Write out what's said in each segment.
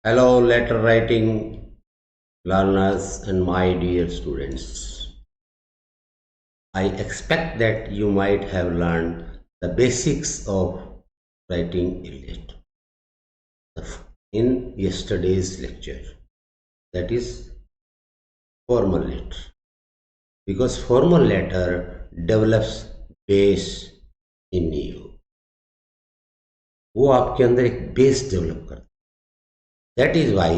Hello, letter writing learners and my dear students. I expect that you might have learned the basics of writing a letter in yesterday's lecture. That is formal letter. Because formal letter develops base in you. वो आपके अंदर एक base develop करता है. That is why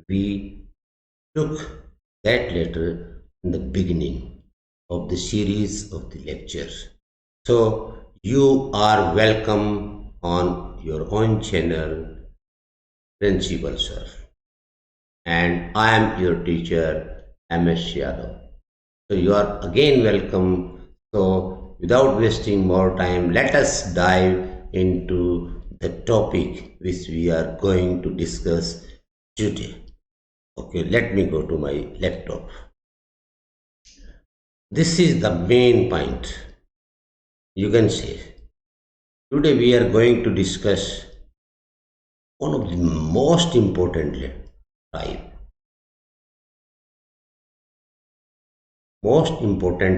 we took that letter in the beginning of the series of the lectures. So you are welcome on your own channel, Principal Sir, and I am your teacher, MS Yadav. So you are again welcome. So without wasting more time, let us dive into the topic which we are going to discuss today. Okay, let me go to my laptop. This is the main point. You can say today we are going to discuss one of the most important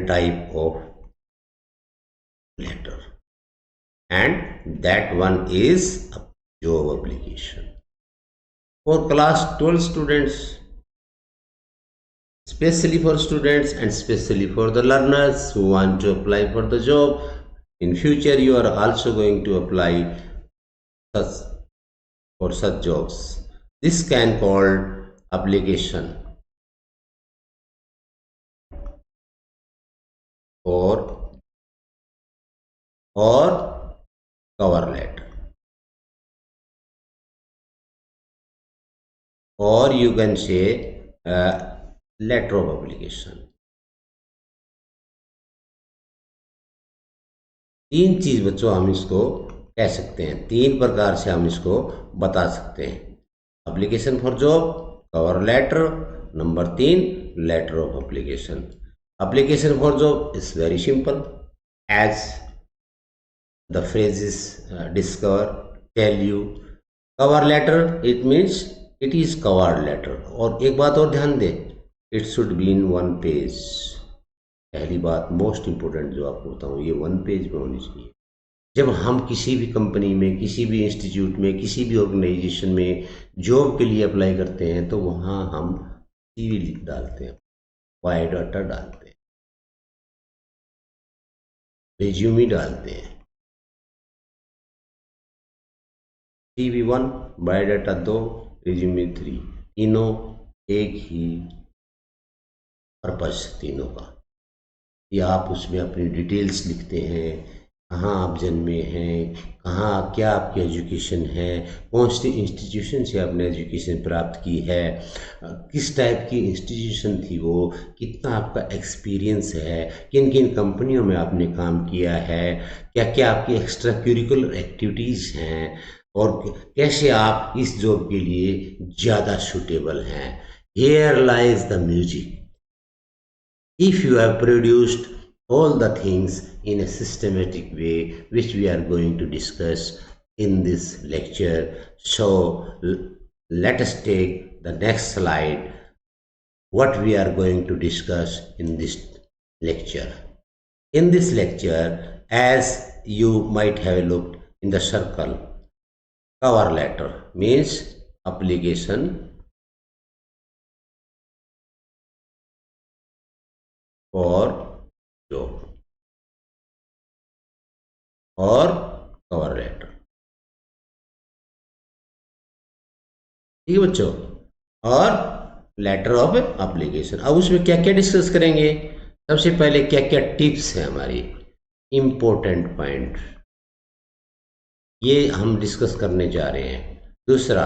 type of letter, and that one is a job application for class 12 students, especially for students and especially for the learners who want to apply for the job. In future you are also going to apply for such jobs. This can called application or cover letter, or you can say letter of application. तीन चीज बच्चों हम इसको कह सकते हैं, तीन प्रकार से हम इसको बता सकते हैं. Application for job, cover letter, number 3 letter of application. Application for job is very simple, as the phrases discover tell you. Cover letter it means it is covered letter. और एक बात और ध्यान दे, इट शुड बी इन 1 पेज. पहली बात most important जो आपको बताऊँ, ये 1 पेज में होनी चाहिए. जब हम किसी भी कंपनी में, किसी भी इंस्टीट्यूट में, किसी भी ऑर्गेनाइजेशन में जॉब के लिए अप्लाई करते हैं तो वहाँ हम CV डालते हैं, बायोडाटा डालते हैं, रिज्यूमी डालते हैं. CV 1, बायोडाटा 2, रिज्यूमी 3, तीनों एक ही पर्पस तीनों का. या आप उसमें अपनी डिटेल्स लिखते हैं, कहाँ आप जन्मे हैं, कहाँ क्या आपकी एजुकेशन है, कौन सी इंस्टीट्यूशन से आपने एजुकेशन प्राप्त की है, किस टाइप की इंस्टीट्यूशन थी वो, कितना आपका एक्सपीरियंस है, किन किन कंपनियों में आपने काम किया है, क्या क्या आपकी एक्स्ट्रा करिकुलर एक्टिविटीज़ हैं, और कैसे आप इस जॉब के लिए ज़्यादा सूटेबल हैं. Here lies the music. If you have produced all the things in a systematic way, which we are going to discuss in this lecture, so let us take the next slide. What we are going to discuss in this lecture. In this lecture, as you might have looked in the circle, cover letter means application for job और cover letter. ठीक है बच्चों, और letter of application. अब उसमें क्या क्या discuss करेंगे. सबसे पहले क्या क्या टिप्स है हमारी, इंपॉर्टेंट पॉइंट, ये हम डिस्कस करने जा रहे हैं. दूसरा,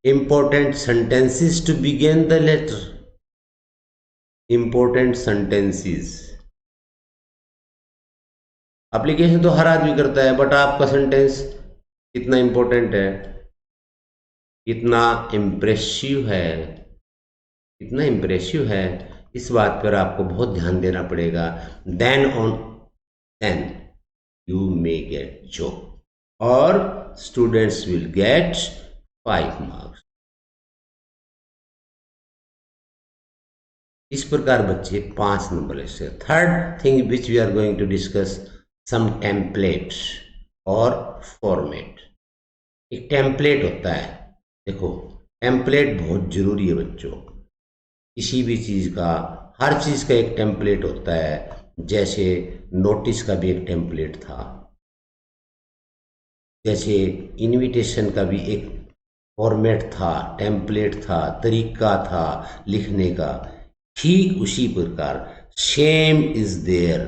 important sentences to begin the letter. Important sentences. Application तो हर आदमी करता है, बट आपका सेंटेंस कितना इंपॉर्टेंट है, कितना इम्प्रेसिव है, कितना इम्प्रेसिव है, इस बात पर आपको बहुत ध्यान देना पड़ेगा. Then you may get job, और स्टूडेंट्स विल गेट 5 marks. इस प्रकार बच्चे 5 नंबर ले सकते। Third thing which we are going to discuss some templates और फॉर्मेट। एक टेम्पलेट होता है, देखो टेम्पलेट बहुत जरूरी है बच्चों, किसी भी चीज़ का, हर चीज़ का एक टेम्पलेट होता है। जैसे नोटिस का भी एक टेम्पलेट था, जैसे इनविटेशन का भी एक फॉर्मेट था, टेम्पलेट था, तरीका था लिखने का। ठीक उसी प्रकार सेम इज देयर,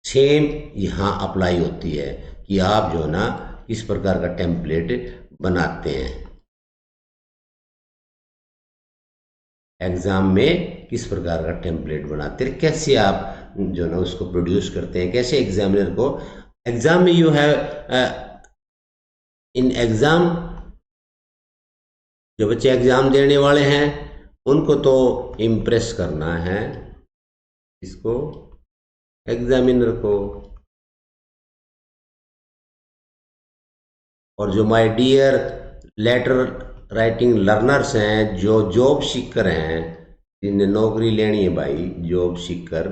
सेम यहाँ अप्लाई होती है कि आप जो ना किस प्रकार का टेम्पलेट बनाते हैं, एग्ज़ाम में किस प्रकार का टेम्पलेट बनाते हैं, कैसे आप जो ना उसको प्रोड्यूस करते हैं, कैसे एग्जामिनर को एग्ज़ाम में यू हैव इन एग्ज़ाम, जो बच्चे एग्ज़ाम देने वाले हैं उनको तो इम्प्रेस करना है, इसको एग्जामिनर को। और जो my dear letter writing learners हैं, जो जॉब सीकर हैं, जिन्हें नौकरी लेनी है भाई, जॉब सीकर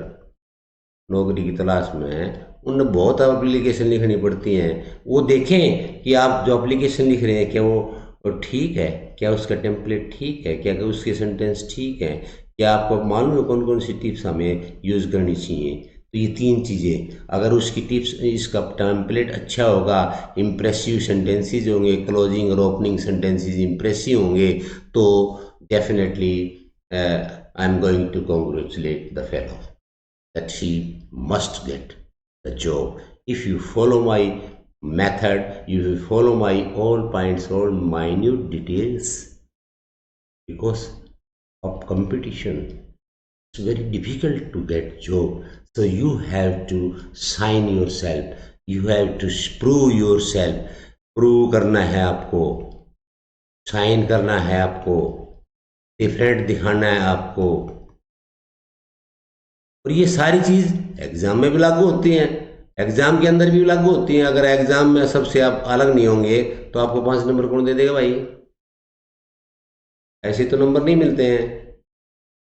नौकरी की तलाश में है, उन्हें बहुत एप्लीकेशन लिखनी पड़ती हैं। वो देखें कि आप जो एप्लीकेशन लिख रहे हैं क्या वो ठीक है, क्या उसका टेम्पलेट ठीक है, क्या उसके सेंटेंस ठीक है, क्या आपको मालूम है कौन कौन सी टिप्स हमें यूज़ करनी चाहिए। तो ये 3 चीज़ें, अगर उसकी टिप्स, इसका टेम्पलेट अच्छा होगा, इम्प्रेसिव सेंटेंसेस होंगे, क्लोजिंग और ओपनिंग सेंटेंसेस इम्प्रेसिव होंगे, तो definitely I am going to congratulate the fellow that she must get the job. If you follow my method, you will follow my all points, all minute details, because of competition it's very difficult to get job. So you have to sign yourself, you have to prove yourself, prove करना है आपको, sign करना है आपको, different दिखाना है आपको। और ये सारी चीज़ एग्ज़ाम में भी लागू होती हैं, एग्ज़ाम के अंदर भी लागू होती हैं। अगर एग्ज़ाम में सबसे आप अलग नहीं होंगे तो आपको 5 नंबर कौन दे देगा भाई? ऐसे तो नंबर नहीं मिलते हैं।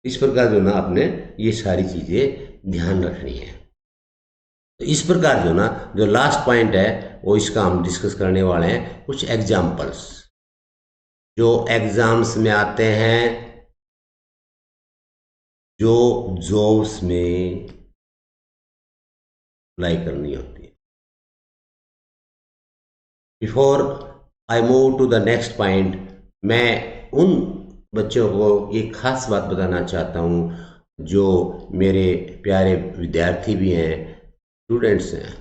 इस प्रकार जो ना आपने ये सारी चीज़ें ध्यान रखनी है। तो इस प्रकार जो ना जो लास्ट पॉइंट है वो इसका हम डिस्कस करने वाले हैं, कुछ एग्जाम्पल्स जो एग्ज़ाम्स में आते हैं, जो जॉब्स में अप्लाई करनी होती है। Before I move to the next point, मैं उन बच्चों को ये खास बात बताना चाहता हूँ जो मेरे प्यारे विद्यार्थी भी हैं, स्टूडेंट्स हैं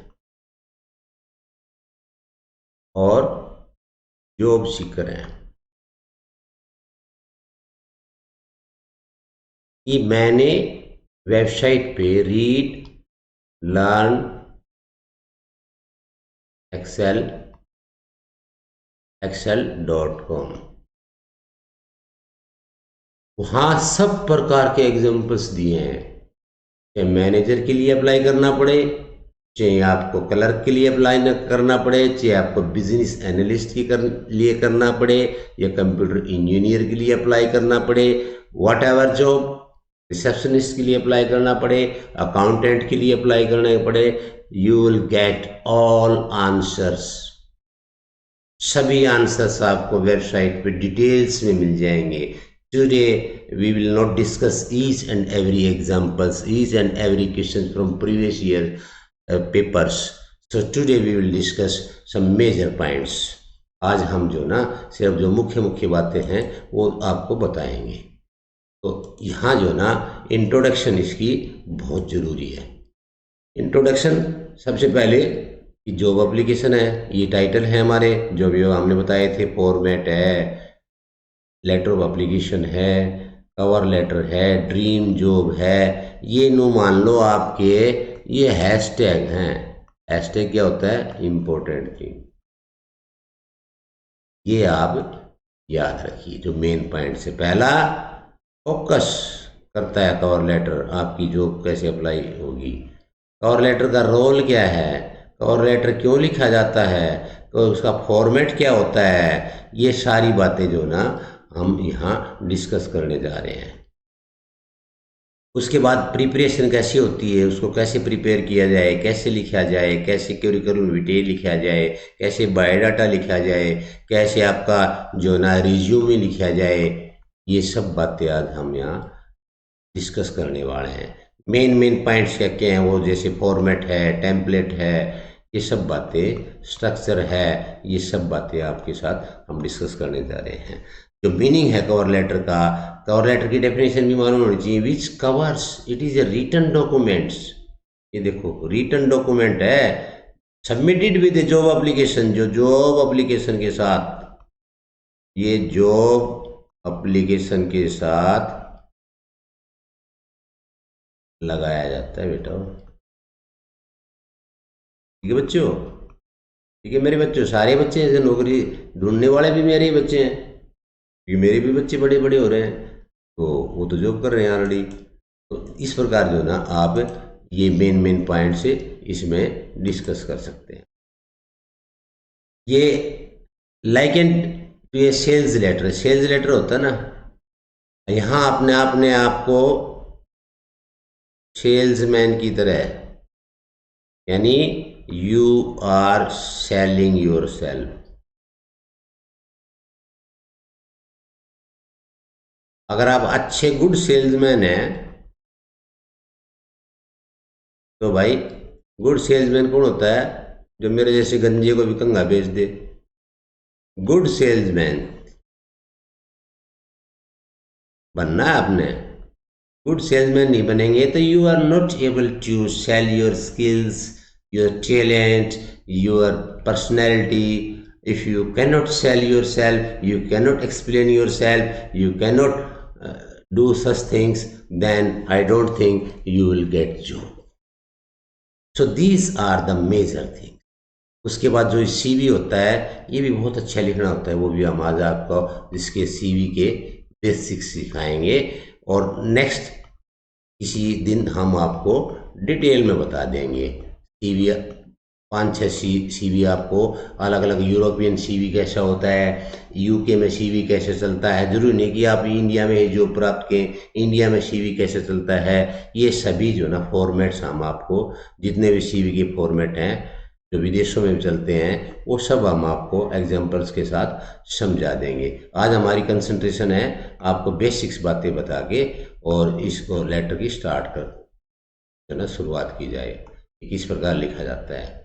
और जॉब सीकर हैं, कि मैंने वेबसाइट पे रीड लर्न excel.com, वहाँ सब प्रकार के एग्जाम्पल्स दिए हैं। चाहे मैनेजर के लिए अप्लाई करना पड़े, चाहे आपको क्लर्क के लिए अप्लाई करना पड़े, चाहे आपको बिजनेस एनालिस्ट के लिए करना पड़े, या कंप्यूटर इंजीनियर के लिए अप्लाई करना पड़े, वॉट एवर जॉब, रिसेप्शनिस्ट के लिए अप्लाई करना पड़े, अकाउंटेंट के लिए अप्लाई करना पड़े, you will get all answers. सभी आंसर्स आपको वेबसाइट पे डिटेल्स में मिल जाएंगे। Today we will not discuss each and every examples, each and every question from previous year papers. So today we will discuss some major points. आज हम जो ना सिर्फ जो मुख्य मुख्य बातें हैं वो आपको बताएंगे। तो यहाँ जो ना इंट्रोडक्शन इसकी बहुत ज़रूरी है। इंट्रोडक्शन सबसे पहले कि जॉब एप्लीकेशन है, ये टाइटल है हमारे, जो भी हमने बताए थे, फॉर्मेट है, लेटर ऑफ एप्लीकेशन है, कवर लेटर है, ड्रीम जॉब है, ये नो मान लो आपके ये हैशटैग हैं। हैशटैग क्या होता है? Important thing. ये आप याद रखिए। जो मेन पॉइंट से पहला फोकस करता है कवर लेटर, आपकी जॉब कैसे अप्लाई होगी, कवर लेटर का रोल क्या है, कवर लेटर क्यों लिखा जाता है, तो उसका फॉर्मेट क्या होता है, ये सारी बातें जो ना हम यहाँ डिस्कस करने जा रहे हैं। उसके बाद प्रिपरेशन कैसी होती है, उसको कैसे प्रिपेयर किया जाए, कैसे लिखा जाए, कैसे करिकुलम विटे लिखा जाए, कैसे बायोडाटा लिखा जाए, कैसे आपका जो ना रिज्यूमे लिखा जाए, ये सब बातें आज हम यहाँ डिस्कस करने वाले हैं। मेन मेन पॉइंट्स क्या क्या हैं वो, जैसे फॉर्मेट है, टेम्पलेट है, ये सब बातें, स्ट्रक्चर है, ये सब बातें आपके साथ हम डिस्कस करने जा रहे हैं। जो मीनिंग है कवर लेटर का, कवर लेटर की डेफिनेशन भी मालूम होनी चाहिए। Which covers, it is a written documents. ये देखो रिटन डॉक्यूमेंट है, submitted with a job application, जो जॉब एप्लीकेशन के साथ, ये जॉब एप्लीकेशन के साथ लगाया जाता है बेटा। ठीक है बच्चों, ठीक है मेरे बच्चों, सारे बच्चे ऐसे नौकरी ढूंढने वाले भी मेरे ही बच्चे हैं, क्योंकि मेरे भी बच्चे बड़े बड़े हो रहे हैं, तो वो तो जॉब कर रहे हैं ऑलरेडी। तो इस प्रकार जो ना आप ये मेन मेन पॉइंट से इसमें डिस्कस कर सकते हैं। ये like and to a sales letter, sales letter होता है ना, यहाँ आपने अपने आप को सेल्समैन की तरह, यानी you are selling yourself. अगर आप अच्छे गुड सेल्समैन हैं तो भाई, गुड सेल्समैन कौन होता है? जो मेरे जैसे गंजे को भी कंघा बेच दे, गुड सेल्समैन बनना है आपने। गुड सेल्समैन नहीं बनेंगे तो you are not able to sell your skills, your talent, your personality. If you cannot sell yourself, you cannot explain yourself, you cannot do such things, then I don't think you will get job. So these are the major things. उसके बाद जो CV होता है, ये भी बहुत अच्छा लिखना होता है, वो भी हम आज आपको इसके सीवी के बेसिक्स सिखाएंगे, और नेक्स्ट किसी दिन हम आपको डिटेल में बता देंगे। सीवी 5-6 सीवी आपको अलग अलग, यूरोपियन सीवी कैसा होता है, यूके में सीवी कैसे चलता है, जरूरी नहीं कि आप इंडिया में जॉब प्राप्त करें, इंडिया में सीवी कैसे चलता है, ये सभी जो ना फॉर्मेट्स हम आपको, जितने भी सीवी के फॉर्मेट हैं जो विदेशों में चलते हैं, वो सब हम आपको एग्जाम्पल्स के साथ समझा देंगे। आज हमारी कंसंट्रेशन है आपको बेसिक्स बातें बता के, और इसको लेटर की स्टार्ट कर जो ना शुरुआत की जाए कि किस प्रकार लिखा जाता है।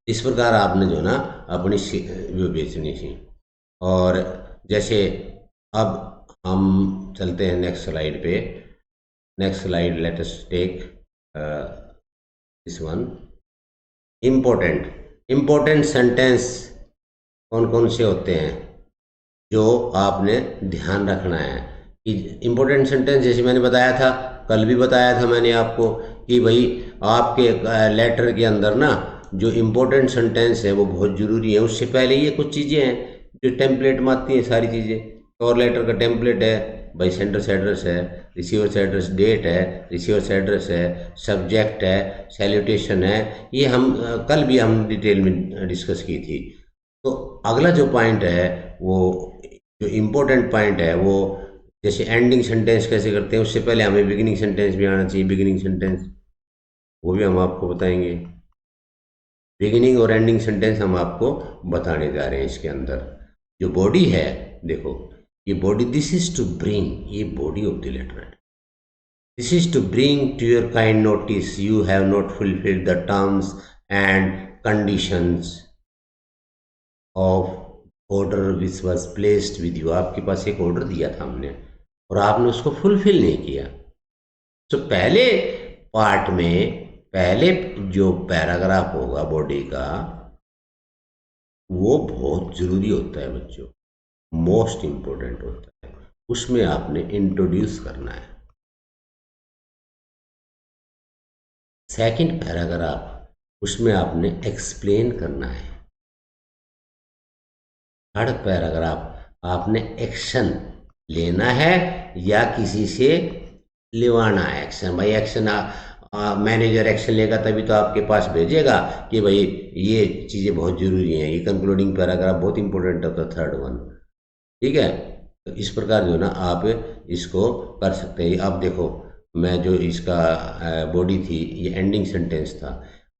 इस प्रकार आपने जो ना अपनी वो बेचनी थी। और जैसे अब हम चलते हैं नेक्स्ट स्लाइड पे। Next slide, let us take this one. Important sentence कौन कौन से होते हैं जो आपने ध्यान रखना है कि इम्पोर्टेंट सेंटेंस, जैसे मैंने बताया था, कल भी बताया था मैंने आपको कि भाई आपके लेटर के अंदर ना जो इम्पोर्टेंट सेंटेंस है वो बहुत ज़रूरी है। उससे पहले ये कुछ चीज़ें हैं जो टेम्पलेट में आती हैं, सारी चीज़ें। कवर लेटर का टेम्पलेट है भाई, सेंडर से एड्रेस है, रिसीवर से एड्रेस, डेट है, रिसीवर से एड्रेस है, सब्जेक्ट है, सैल्यूटेशन है, ये हम कल भी हम डिटेल में डिस्कस की थी। तो अगला जो पॉइंट है, वो जो इम्पोर्टेंट पॉइंट है, वो जैसे एंडिंग सेंटेंस कैसे करते हैं, उससे पहले हमें बिगिनिंग सेंटेंस भी आना चाहिए। बिगिनिंग सेंटेंस वो भी हम आपको बताएंगे। बिगिनिंग और एंडिंग सेंटेंस हम आपको बताने जा रहे हैं। इसके अंदर जो बॉडी है, देखो ये body, this is to bring, ये बॉडी ऑफ द लेटर है। This is to bring to your kind notice you have not fulfilled the terms and conditions of order which was placed with you. आपके पास एक order दिया था हमने और आपने उसको फुलफिल नहीं किया। तो पहले पार्ट में, पहले जो पैराग्राफ होगा बॉडी का, वो बहुत जरूरी होता है बच्चों, मोस्ट इंपॉर्टेंट होता है। उसमें आपने इंट्रोड्यूस करना है। सेकंड पैराग्राफ, उसमें आपने एक्सप्लेन करना है। थर्ड पैराग्राफ आपने एक्शन लेना है या किसी से लेवाना है एक्शन। भाई एक्शन मैनेजर एक्शन लेगा तभी तो आपके पास भेजेगा कि भाई ये चीज़ें बहुत ज़रूरी हैं। ये कंक्लूडिंग पैराग्राफ बहुत इंपॉर्टेंट होता है, थर्ड वन। ठीक है, तो इस प्रकार जो ना आप इसको कर सकते हैं। अब देखो मैं जो इसका बॉडी थी, ये एंडिंग सेंटेंस था।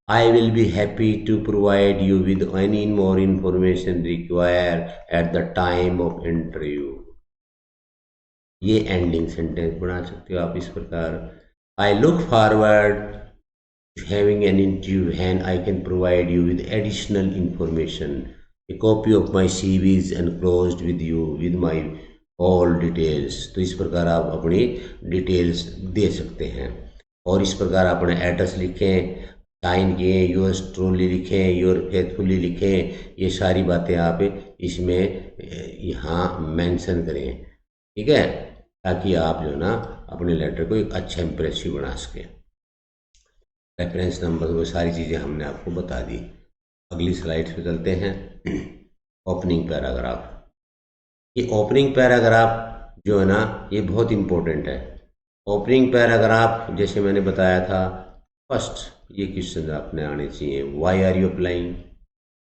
I will be happy to provide you with any more information require at the time of interview. ये एंडिंग सेंटेंस बना सकते हो आप इस प्रकार। I look forward having an interview and I can provide you with additional information. A copy of my CV is enclosed with you with my all details. तो इस प्रकार आप अपनी डिटेल्स दे सकते हैं और इस प्रकार अपना एड्रेस लिखें, साइन किए, योर्स ट्रूली लिखें, योर फेथफुली लिखें। ये सारी बातें आप इसमें यहाँ मेंशन करें, ठीक है, ताकि आप जो ना अपने लेटर को एक अच्छा इंप्रेसिव बना सकें। रेफरेंस नंबर, वो सारी चीज़ें हमने आपको बता दी। अगली स्लाइड पे चलते हैं। Opening paragraph. ये ओपनिंग पैराग्राफ जो है ना, ये बहुत इम्पोर्टेंट है। ओपनिंग पैराग्राफ जैसे मैंने बताया था, फर्स्ट ये क्वेश्चन आपने आने चाहिए। Why are you applying,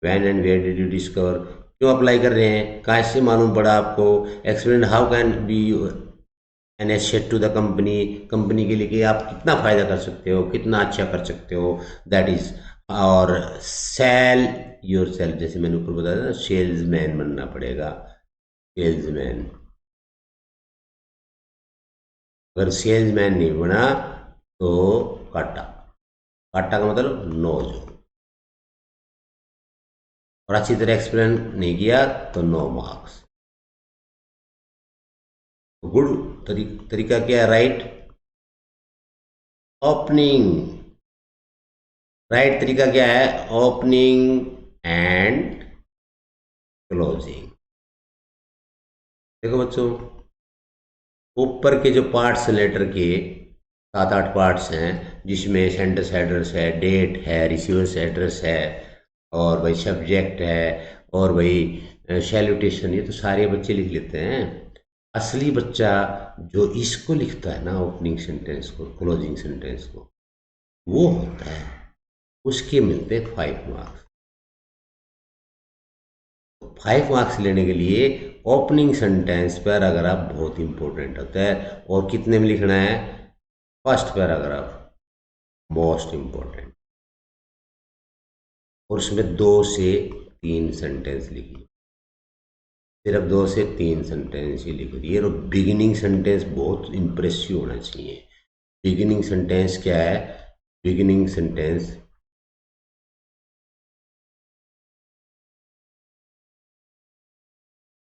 when and where did you discover, क्यों अप्लाई कर रहे हैं, कैसे मालूम पड़ा आपको, explain how can be an asset to the company, company के लिए कि आप कितना फ़ायदा कर सकते हो, कितना अच्छा कर सकते हो, दैट इज़। और सेल योर सेल्फ, जैसे मैंने ऊपर बताया ना, सेल्समैन बनना पड़ेगा, सेल्समैन। अगर सेल्समैन नहीं बना तो काटा, काटा का मतलब नोज। और अच्छी तरह एक्सप्लेन नहीं किया तो नो मार्क्स। गुड तरीका क्या है, राइट ओपनिंग। राइट तरीका क्या है, ओपनिंग एंड क्लोजिंग। देखो बच्चों, ऊपर के जो पार्ट्स लेटर के 7-8 पार्ट्स हैं, जिसमें सेंडर्स एड्रेस है, डेट है, रिसीवर्स एड्रेस है, और भाई सब्जेक्ट है, और भाई सैल्यूटेशन, ये तो सारे बच्चे लिख लेते हैं। असली बच्चा जो इसको लिखता है ना, ओपनिंग सेंटेंस को, क्लोजिंग सेंटेंस को, वो होता है, उसके मिलते 5 मार्क्स। 5 मार्क्स लेने के लिए ओपनिंग सेंटेंस पैराग्राफ बहुत इंपॉर्टेंट होता है। और कितने में लिखना है, फर्स्ट पैराग्राफ मोस्ट इंपॉर्टेंट, और उसमें 2 से 3 सेंटेंस लिखिए, सिर्फ 2 से 3 सेंटेंस ही लिख दिए। और बिगिनिंग सेंटेंस बहुत इंप्रेसिव होना चाहिए। बिगिनिंग सेंटेंस क्या है, बिगिनिंग सेंटेंस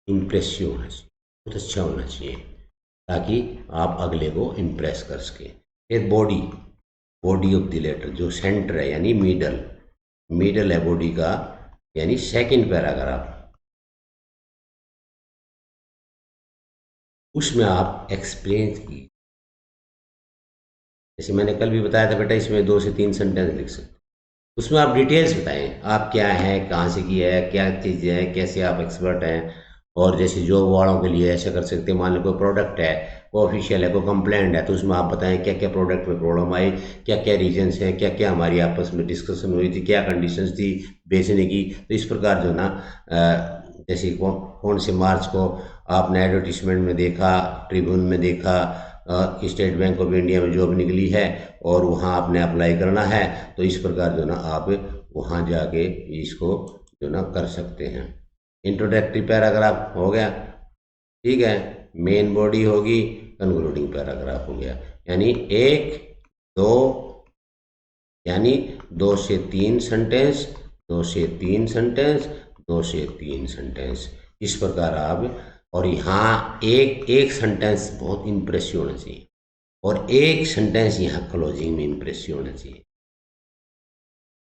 इम्प्रेसिव होना चाहिए, बहुत अच्छा होना चाहिए, ताकि आप अगले को इम्प्रेस कर सकें। फिर body, body of the letter, जो सेंटर है यानी मिडल, मिडल है बॉडी का, यानी सेकंड पैराग्राफ, उसमें आप एक्सप्लेन की, जैसे मैंने कल भी बताया था बेटा, इसमें 2 से 3 सेंटेंस लिख सकते, उसमें आप डिटेल्स बताएं, आप क्या हैं, कहाँ से किया है, क्या चीज़ें हैं, कैसे आप एक्सपर्ट हैं। और जैसे जॉब वालों के लिए ऐसा कर सकते हैं, मान लो कोई प्रोडक्ट है, कोई ऑफिशियल है, कोई कंप्लेंट है, तो उसमें आप बताएं क्या क्या प्रोडक्ट में प्रॉब्लम आई, क्या क्या रीजंस हैं, क्या क्या हमारी आपस में डिस्कशन हुई थी, क्या कंडीशंस थी बेचने की। तो इस प्रकार जो ना, जैसे कौन से मार्च को आपने एडवर्टीजमेंट में देखा, ट्रिब्यून में देखा कि स्टेट बैंक ऑफ इंडिया में जॉब निकली है और वहाँ आपने अप्लाई करना है, तो इस प्रकार जो ना आप वहाँ जाके इसको जो ना कर सकते हैं। इंट्रोडक्टरी पैराग्राफ हो गया, ठीक है, मेन बॉडी होगी, कंक्लूडिंग पैराग्राफ हो गया, यानी 1 2, यानी 2 से 3 सेंटेंस, 2 से 3 सेंटेंस, 2 से 3 सेंटेंस, इस प्रकार आप। और यहाँ एक एक सेंटेंस बहुत इम्प्रेसिव होना चाहिए, और एक सेंटेंस यहाँ क्लोजिंग में इम्प्रेसिव होना चाहिए,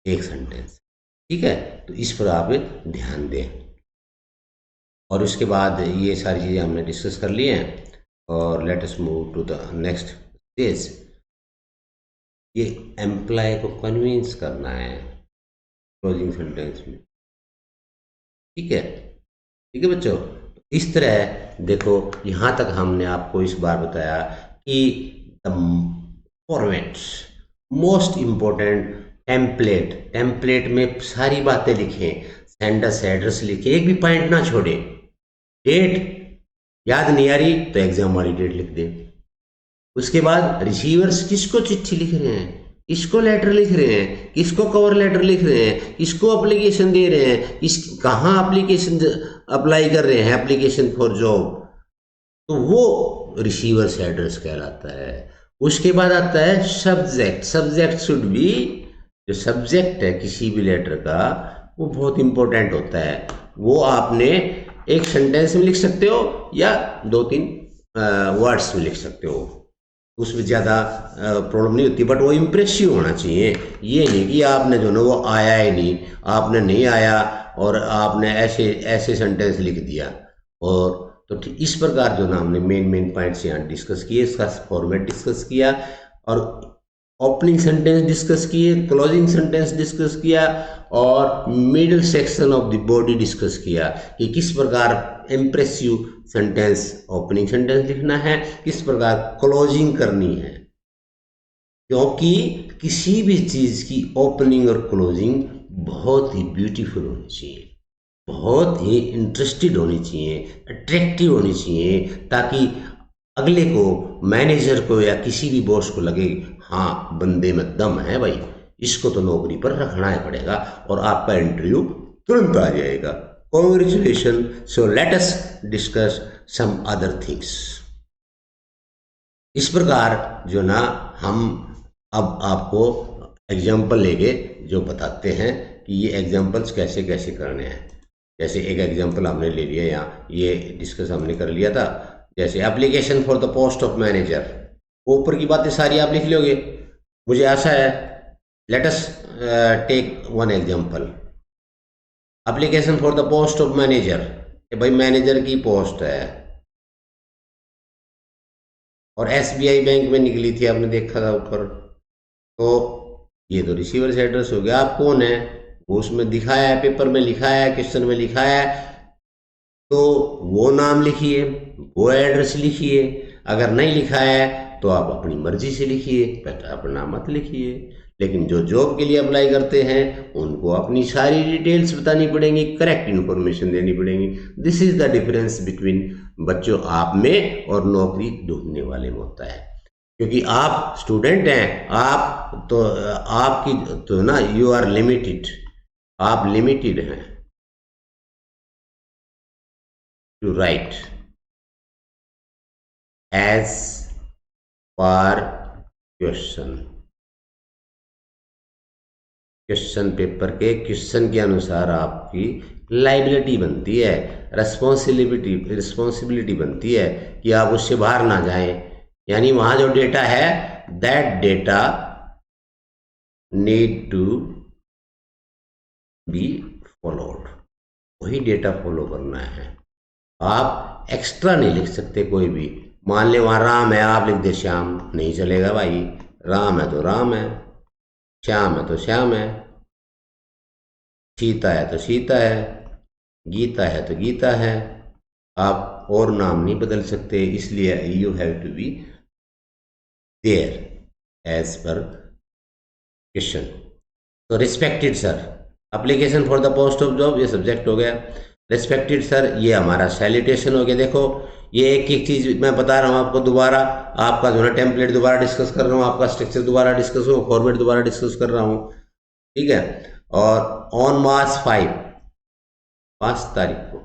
एक सेंटेंस, ठीक है। तो इस पर आप ध्यान दें। और उसके बाद ये सारी चीज़ें हमने डिस्कस कर ली हैं, और let us move to the next stage. ये एम्प्लॉय को कन्विंस करना है क्लोजिंग सेंटेंस में, ठीक है, ठीक है बच्चों। इस तरह देखो, यहाँ तक हमने आपको इस बार बताया कि the formats most important template, template में सारी बातें लिखें, सेंडर्स एड्रेस लिखें, एक भी पॉइंट ना छोड़े। डेट याद नहीं आ रही तो एग्जाम वाली डेट लिख दें, उसके बाद रिसीवर्स किसको चिट्ठी लिख रहे हैं, किसको लेटर लिख रहे हैं, किसको कवर लेटर लिख रहे हैं, किसको एप्लीकेशन दे रहे हैं, किस कहाँ एप्लीकेशन अप्लाई कर रहे हैं, एप्लीकेशन फॉर जॉब, तो वो रिसीवर्स एड्रेस कहलाता है। उसके बाद आता है सब्जेक्ट। सब्जेक्ट शुड बी, जो सब्जेक्ट है किसी भी लेटर का वो बहुत इंपॉर्टेंट होता है। वो आपने एक सेंटेंस में लिख सकते हो या 2-3 वर्ड्स में लिख सकते हो, उसमें ज़्यादा प्रॉब्लम नहीं होती, बट वो इम्प्रेसिव होना चाहिए। ये नहीं कि आपने जो ना वो आया ही नहीं, आपने नहीं आया और आपने ऐसे ऐसे सेंटेंस लिख दिया। और तो ठीक इस प्रकार जो ना हमने मेन पॉइंट्स यहाँ डिस्कस किए, इसका फॉर्मेट डिस्कस किया और ओपनिंग सेंटेंस डिस्कस किए, क्लोजिंग सेंटेंस डिस्कस किया और middle section of the body discuss किया कि किस प्रकार इम्प्रेसिव सेंटेंस ओपनिंग सेंटेंस लिखना है, किस प्रकार क्लोजिंग करनी है। क्योंकि किसी भी चीज़ की ओपनिंग और क्लोजिंग बहुत ही ब्यूटीफुल होनी चाहिए, बहुत ही इंटरेस्टेड होनी चाहिए, अट्रैक्टिव होनी चाहिए, ताकि अगले को, मैनेजर को या किसी भी बॉस को लगे हाँ बंदे में दम है भाई, इसको तो नौकरी पर रखना ही पड़ेगा और आपका इंटरव्यू तुरंत आ जाएगा। Congratulation. So let us discuss some other things. इस प्रकार जो ना हम अब आपको एग्जाम्पल लेके जो बताते हैं कि ये एग्जाम्पल्स कैसे कैसे करने हैं। जैसे एक एग्जाम्पल हमने ले लिया, यहाँ ये डिस्कस हमने कर लिया था। जैसे application for the post of manager, ऊपर की बातें सारी आप लिख लोगे, मुझे आशा है। Let us take one example. Application for the post of manager, भाई मैनेजर की पोस्ट है और एसबीआई बैंक में निकली थी, आपने देखा था ऊपर। तो ये तो रिसीवर्स एड्रेस हो गया। आप कौन है वो उसमें दिखाया है, पेपर में लिखा है, क्वेश्चन में लिखा है, तो वो नाम लिखिए, वो एड्रेस लिखिए। अगर नहीं लिखा है तो आप अपनी मर्जी से लिखिए, अपना मत लिखिए। लेकिन जो जॉब के लिए अप्लाई करते हैं उनको अपनी सारी डिटेल्स बतानी पड़ेंगी, करेक्ट इन्फॉर्मेशन देनी पड़ेंगी। This is the difference between बच्चों आप में और नौकरी ढूंढने वाले में होता है। क्योंकि आप स्टूडेंट हैं, आप तो आपकी तो ना यू आर लिमिटेड, आप लिमिटेड हैं to write as per question. Question paper के क्वेश्चन के अनुसार आपकी लाइबिलिटी बनती है, रिस्पॉन्सिबिलिटी बनती है कि आप उससे बाहर ना जाएं। यानी वहाँ जो डेटा है, that data need to be followed, वही डेटा फॉलो करना है। आप एक्स्ट्रा नहीं लिख सकते कोई भी। मान ले वहाँ राम है, आप लिख दे श्याम, नहीं चलेगा भाई। राम है तो राम है, श्याम है तो श्याम है, सीता है तो सीता है, गीता है तो गीता है। आप और नाम नहीं बदल सकते, इसलिए you have to be there as per question. तो respected sir, application for the post of job, ये सब्जेक्ट हो गया। रिस्पेक्टेड सर, ये हमारा सैल्यूटेशन हो गया। देखो ये एक एक चीज़ मैं बता रहा हूँ आपको, दोबारा आपका जो है टेम्पलेट दोबारा डिस्कस कर रहा हूँ, आपका स्ट्रक्चर दोबारा डिस्कस हो, फॉर्मेट दोबारा डिस्कस कर रहा हूँ, ठीक है। और ऑन मार्च 5 तारीख को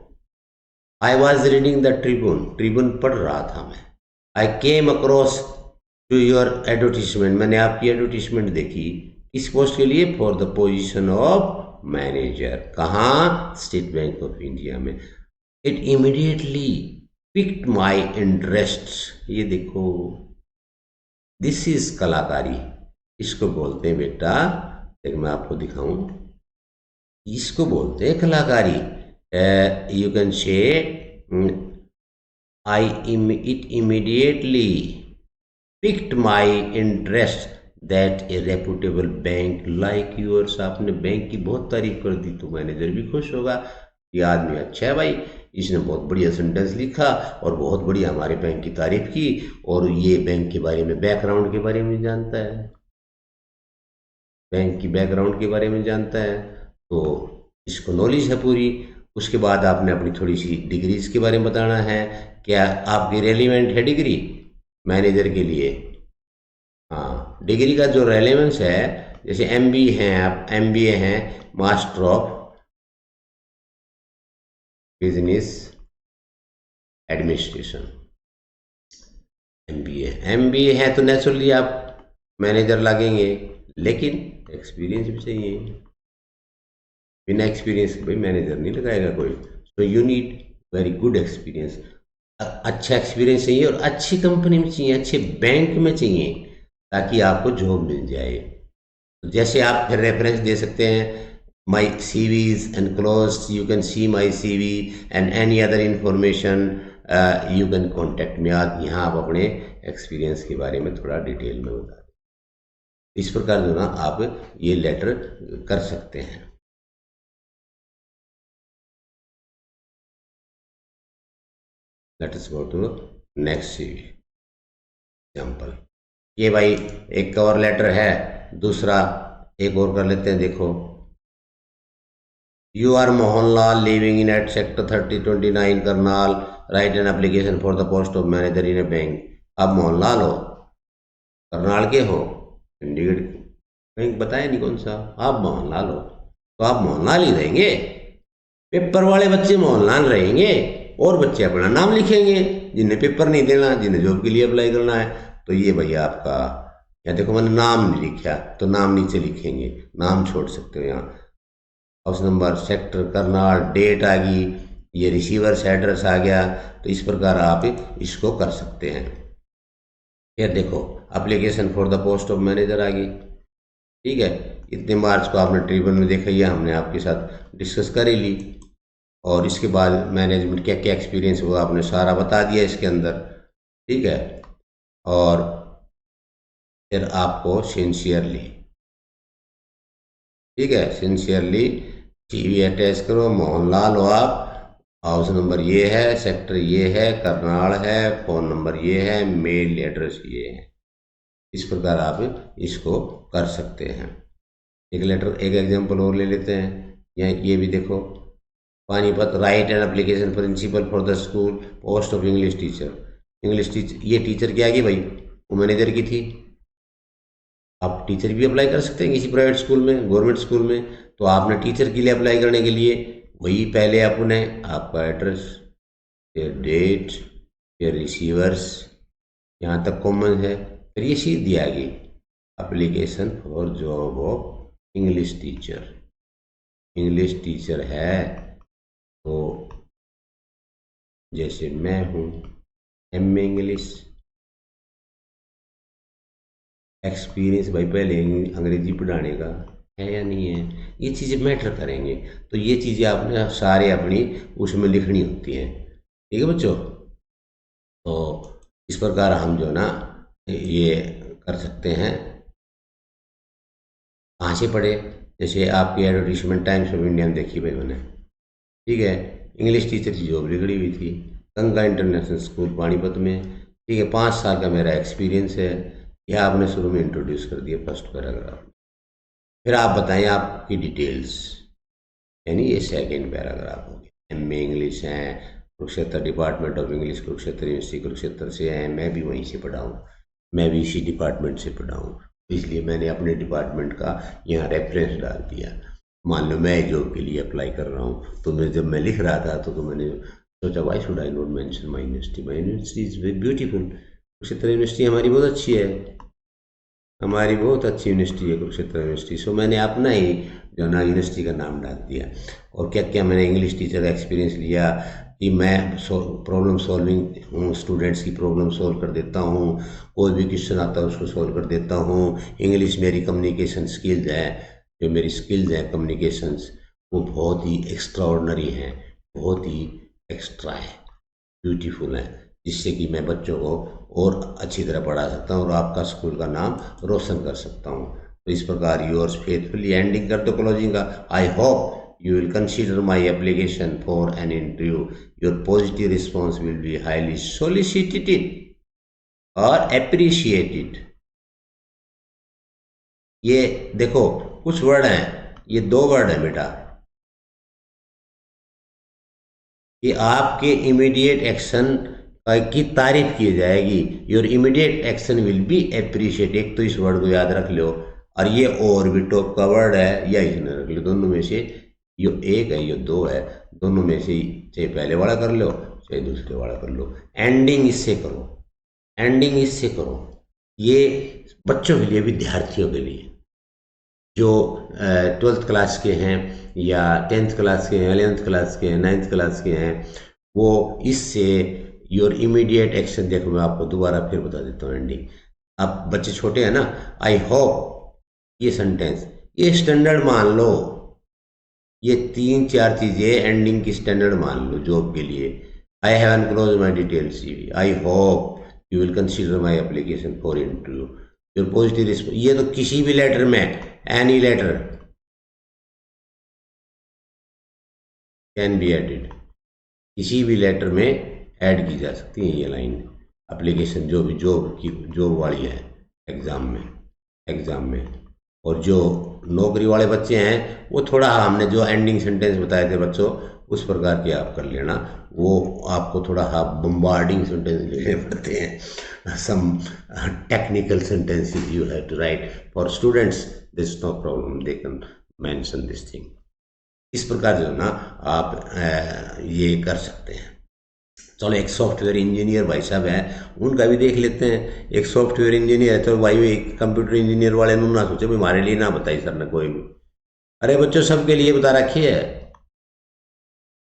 I was reading the Tribune, Tribune पढ़ रहा था मैं। I came across to your advertisement, मैंने आपकी एडवर्टीजमेंट देखी। इस पोस्ट के लिए for the position of manager, कहाँ, स्टेट बैंक ऑफ इंडिया में। It immediately picked my interest. ये देखो, दिस इज कलाकारी, इसको बोलते हैं बेटा, एक मैं आपको दिखाऊं, इसको बोलते हैं कलाकारी। You can say it immediately piqued my interest that a reputable bank like yours, आपने बैंक की बहुत तारीफ कर दी तो मैनेजर भी खुश होगा, ये आदमी अच्छा है भाई, इसने बहुत बढ़िया सेंटेंस लिखा और बहुत बढ़िया हमारे बैंक की तारीफ की, और ये बैंक के बारे में, बैकग्राउंड के बारे में जानता है, बैंक की बैकग्राउंड के बारे में जानता है, तो इसको नॉलेज है पूरी। उसके बाद आपने अपनी थोड़ी सी डिग्रीज के बारे में बताना है, क्या आपकी रेलिवेंट है डिग्री, मैनेजर के लिए। हाँ, डिग्री का जो रेलेवेंस है, जैसे एमबी हैं, आप एमबीए हैं, master of business administration, MBA है तो नेचुरली आप मैनेजर लगेंगे, लेकिन एक्सपीरियंस भी चाहिए। बिना एक्सपीरियंस के भाई मैनेजर नहीं लगाएगा कोई। So you need very good experience. अच्छा एक्सपीरियंस चाहिए और अच्छी कंपनी में चाहिए, अच्छे बैंक में चाहिए, ताकि आपको जॉब मिल जाए। तो जैसे आप फिर रेफरेंस दे सकते हैं, my C V is enclose, you can see my C V and any other information you can contact me. आप यहाँ आप अपने एक्सपीरियंस के बारे में थोड़ा डिटेल में बता दें। इस प्रकार जो ना आप ये लेटर कर सकते हैं। Let us go to next example. ये भाई एक कवर लेटर है, दूसरा एक और कर लेते हैं। देखो, you are Mohanlal living in at sector 3029 Karnal, write an application for the post of manager in a bank. आप मोहनलाल हो, करनाल के हो, चंडीगढ़ बैंक बताया नहीं कौन सा, आप मोहनलाल हो तो आप मोहनलाल ही रहेंगे। पेपर वाले बच्चे मोहनलाल रहेंगे और बच्चे अपना नाम लिखेंगे, जिन्हें पेपर नहीं देना, जिन्हें जॉब के लिए अप्लाई करना है। तो ये भैया आपका, या देखो मैंने नाम नहीं लिखा तो नाम नीचे लिखेंगे, नाम छोड़ सकते हो यहाँ। House number, sector, Karnal, date आ गई, ये रिसीवर्स एड्रेस आ गया। तो इस प्रकार आप इसको कर सकते हैं। फिर देखो, application for the post of manager आ गई। ठीक है, इतने मार्च को आपने ट्रिब्यून में देखा, ये हमने आपके साथ डिस्कस कर ही ली। और इसके बाद मैनेजमेंट क्या क्या एक्सपीरियंस हुआ आपने सारा बता दिया इसके अंदर। ठीक है, और फिर आपको सिंसियरली, ठीक है, सिंसियरली सीवी अटैच करो। मोहनलाल हो आप, हाउस नंबर ये है, सेक्टर ये है, करनाल है, फ़ोन नंबर ये है, मेल एड्रेस ये है। इस प्रकार आप इसको कर सकते हैं। एक लेटर, एक एग्जांपल और ले लेते हैं। यहाँ ये भी देखो, Panipat, write an application principal for the school, post of English teacher. English teacher, ये टीचर क्या आ गई भाई, वो मैनेजर की थी। आप टीचर भी अप्लाई कर सकते हैं किसी प्राइवेट स्कूल में, गवर्नमेंट स्कूल में। तो आपने टीचर के लिए अप्लाई करने के लिए वही पहले आपने आपका एड्रेस, फिर डेट, फिर रिसीवर्स, यहाँ तक कॉमन है। फिर ये चीज़ दिया गई, application for job of English teacher. English teacher है तो जैसे मैं हूँ एम ए इंग्लिश, एक्सपीरियंस भाई पहले अंग्रेजी पढ़ाने का है या नहीं है, ये चीज़ें मैटर करेंगे। तो ये चीज़ें आपने सारे अपनी उसमें लिखनी होती हैं। ठीक है बच्चों, तो इस प्रकार हम जो ना ये कर सकते हैं। कहाँ से पढ़े, जैसे आपकी एडवर्टीजमेंट टाइम्स ऑफ इंडिया में देखी भाई मैंने। ठीक है, इंग्लिश टीचर की जॉब निकली हुई थी, गंगा इंटरनेशनल स्कूल पानीपत में। ठीक है, 5 साल का मेरा एक्सपीरियंस है। यह आपने शुरू में इंट्रोड्यूस कर दिया फर्स्ट पैराग्राफ। फिर आप बताएं आपकी डिटेल्स, यानी ये सेकेंड पैराग्राफ हो गया। एम ए इंग्लिश हैं, Kurukshetra department of English, Kurukshetra university Kurukshetra से हैं, मैं भी वहीं से पढ़ा हूँ, मैं भी इसी डिपार्टमेंट से पढ़ा हूँ, इसलिए मैंने अपने डिपार्टमेंट का यहाँ रेफरेंस डाल दिया। मान लो मैं जॉब के लिए अप्लाई कर रहा हूँ, तो मैं जब मैं लिख रहा था तो मैंने सोचा why should I not mention my university, my university is very beautiful. Kurukshetra university हमारी बहुत अच्छी है, हमारी बहुत अच्छी यूनिवर्सिटी है कुरुक्षेत्र यूनिवर्सिटी। सो मैंने अपना ही जो ना यूनिवर्सिटी का नाम डाल दिया। और क्या क्या मैंने इंग्लिश टीचर का एक्सपीरियंस लिया कि मैं प्रॉब्लम सॉल्विंग हूँ, स्टूडेंट्स की प्रॉब्लम सॉल्व कर देता हूँ, कोई भी क्वेश्चन आता है उसको सॉल्व कर देता हूँ। इंग्लिश मेरी कम्युनिकेशन स्किल्स है, जो मेरी स्किल्स हैं कम्युनिकेशंस, वो बहुत ही एक्स्ट्राऑर्डिनरी हैं, बहुत ही एक्स्ट्रा है, ब्यूटीफुल हैं, जिससे कि मैं बच्चों को और अच्छी तरह पढ़ा सकता हूँ और आपका स्कूल का नाम रोशन कर सकता हूँ। तो इस प्रकार योर्स फेथफुली, एंडिंग कर दो क्लोजिंग का। I hope you will consider my application for an interview. Your positive response will be highly solicited or appreciated. ये देखो कुछ वर्ड हैं, ये 2 वर्ड हैं बेटा, ये आपके इमीडिएट एक्शन की तारीफ की जाएगी। Your immediate action will be appreciate. एक तो इस वर्ड को याद रख लो, और ये और भी टॉप का वर्ड है, या इसने रख लो। दोनों में से यो एक है, यो दो है, दोनों में से चाहे पहले वाला कर लो चाहे दूसरे वाला कर लो। एंडिंग इससे करो, एंडिंग इससे करो। ये बच्चों के लिए, विद्यार्थियों के लिए जो 12th क्लास के हैं या 10th क्लास के हैं, 11th क्लास के हैं, 9th क्लास के हैं, वो इससे योर इमीडिएट एक्शन, देखो मैं आपको दोबारा फिर बता देता हूँ एंडिंग। अब बच्चे छोटे हैं ना, आई होप, ये सेंटेंस, ये स्टैंडर्ड मान लो, ये 3-4 चीज़ें एंडिंग की स्टैंडर्ड मान लो जॉब के लिए। I have enclose my detail CV, I hope you will consider my application for interview, your positive response. ये तो किसी भी लेटर में, any letter can be added, किसी भी लेटर में ऐड की जा सकती है ये लाइन। एप्लीकेशन जो भी जॉब की, जॉब वाली है, एग्ज़ाम में, एग्ज़ाम में। और जो नौकरी वाले बच्चे हैं वो थोड़ा, हमने जो एंडिंग सेंटेंस बताए थे बच्चों, उस प्रकार के आप कर लेना। वो आपको थोड़ा बम्बार्डिंग सेंटेंस लिखने पड़ते हैं, some technical sentences you have to write. For students this no problem, they can mention this thing. इस प्रकार जो है ना आप ये कर सकते हैं। चलो, एक सॉफ्टवेयर इंजीनियर भाई साहब हैं, उनका भी देख लेते हैं। एक सॉफ्टवेयर इंजीनियर है तो भाई एक कंप्यूटर इंजीनियर वाले ने ना सोचे भाई हमारे लिए ना बताई सर ने कोई भी। अरे बच्चों, सबके लिए बता रखी है,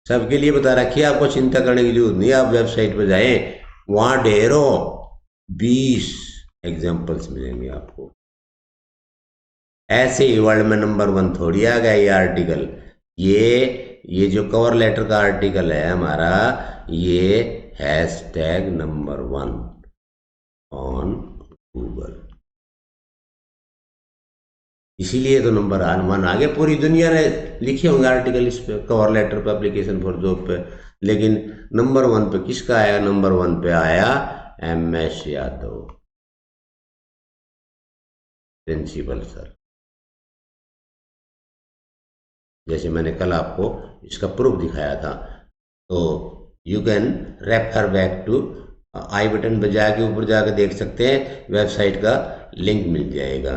सबके लिए बता रखी है, आपको चिंता करने की जरूरत नहीं है। आप वेबसाइट पर जाएं, वहाँ ढेरों 20 एग्जाम्पल्स मिलेंगे आपको। ऐसे ही वर्ल्ड में नंबर 1 थोड़ी आ गया ये आर्टिकल। ये जो कवर लेटर का आर्टिकल है हमारा, ये #नंबर 1 ऑन गूगल, इसीलिए तो नंबर 1 आ गया। पूरी दुनिया ने लिखे होंगे आर्टिकल इस पे, कवर लेटर पे, एप्लीकेशन फॉर जॉब पे, लेकिन नंबर 1 पे किसका आया? नंबर 1 पे आया MS यादव, प्रिंसिपल सर। जैसे मैंने कल आपको इसका प्रूफ दिखाया था, तो you can refer back to, I button पर जाके ऊपर जाके देख सकते हैं, वेबसाइट का लिंक मिल जाएगा।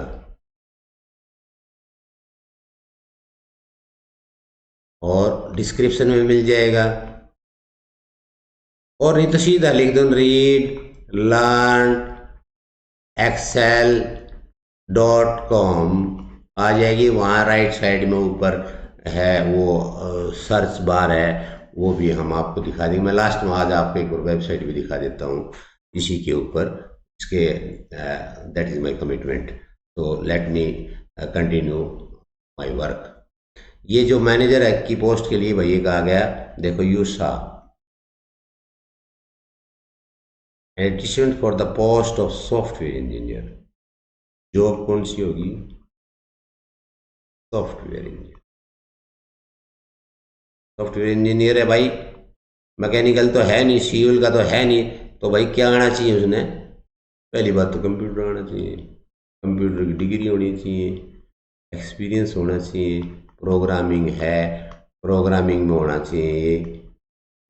और डिस्क्रिप्शन में मिल जाएगा। और नहीं तो सीधा लिख दो रीड लर्न excel.com, आ जाएगी। वहाँ राइट साइड में ऊपर है वो सर्च बार है, वो भी हम आपको दिखा देंगे। मैं लास्ट में आज आपको एक बार वेबसाइट भी दिखा देता हूँ इसी के ऊपर, इसके दैट इज़ माय कमिटमेंट। तो let me continue my work. ये जो मैनेजर है की पोस्ट के लिए भैया कहा गया, देखो यूसा advertisement for the post of software engineer. Job कौन सी होगी? Software engineer. सॉफ्टवेयर इंजीनियर है भाई, मैकेनिकल तो है नहीं, सिविल का तो है नहीं, तो भाई क्या आना चाहिए उसने? पहली बात तो कंप्यूटर आना चाहिए, कंप्यूटर की डिग्री होनी चाहिए, एक्सपीरियंस होना चाहिए, प्रोग्रामिंग है, प्रोग्रामिंग में होना चाहिए,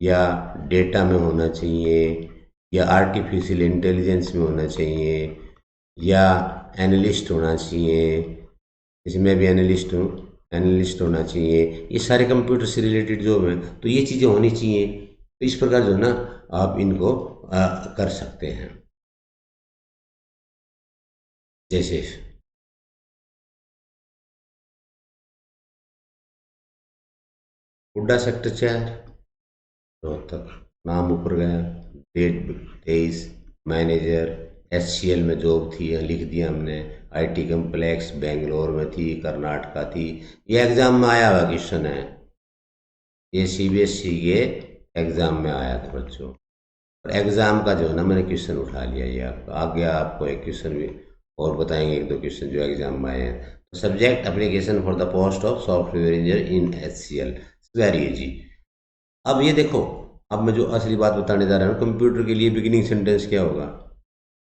या डेटा में होना चाहिए, या आर्टिफिशियल इंटेलिजेंस में होना चाहिए, या एनालिस्ट होना चाहिए, इसमें भी एनालिस्ट हूँ, एनालिस्ट होना चाहिए। ये सारे कंप्यूटर से रिलेटेड जॉब हैं, तो ये चीज़ें होनी चाहिए। तो इस प्रकार जो है ना आप इनको कर सकते हैं। जैसे हुड्डा सेक्टर 4 रोहतक, नाम ऊपर गया, डेट 23, मैनेजर SCL में जॉब थी, लिख दिया हमने। IT कम्प्लेक्स बेंगलोर में थी, कर्नाटका थी। ये एग्ज़ाम में आया हुआ क्वेश्चन है, ये CBSE के एग्ज़ाम में आया था बच्चों। और एग्ज़ाम का जो है ना मैंने क्वेश्चन उठा लिया, ये आपका आगे आपको एक क्वेश्चन भी और बताएंगे, 1-2 क्वेश्चन जो एग्ज़ाम में आए हैं। तो subject application for the post of software engineer in HCL, very easy. अब ये देखो, अब मैं जो असली बात बताने जा रहा हूँ, कंप्यूटर के लिए बिगिनिंग सेंटेंस क्या होगा,